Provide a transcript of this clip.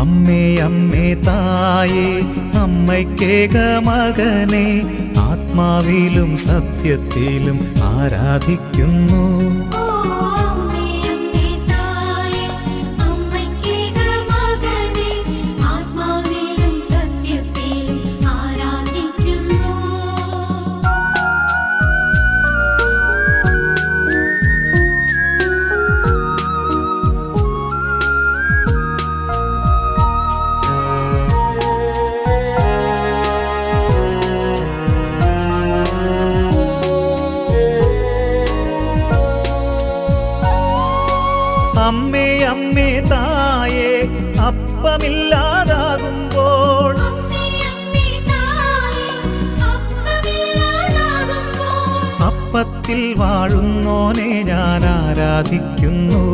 അമ്മേ അമ്മേ തായേ അമ്മയ്ക്കേക മകനെ ആത്മാവിലും സത്യത്തിലും ആരാധിക്കുന്നു. അമ്മേ അമ്മേ തായേ അപ്പമില്ലാതാകുമ്പോൾ അപ്പത്തിൽ വാഴുന്നോനെ ഞാൻ ആരാധിക്കുന്നു.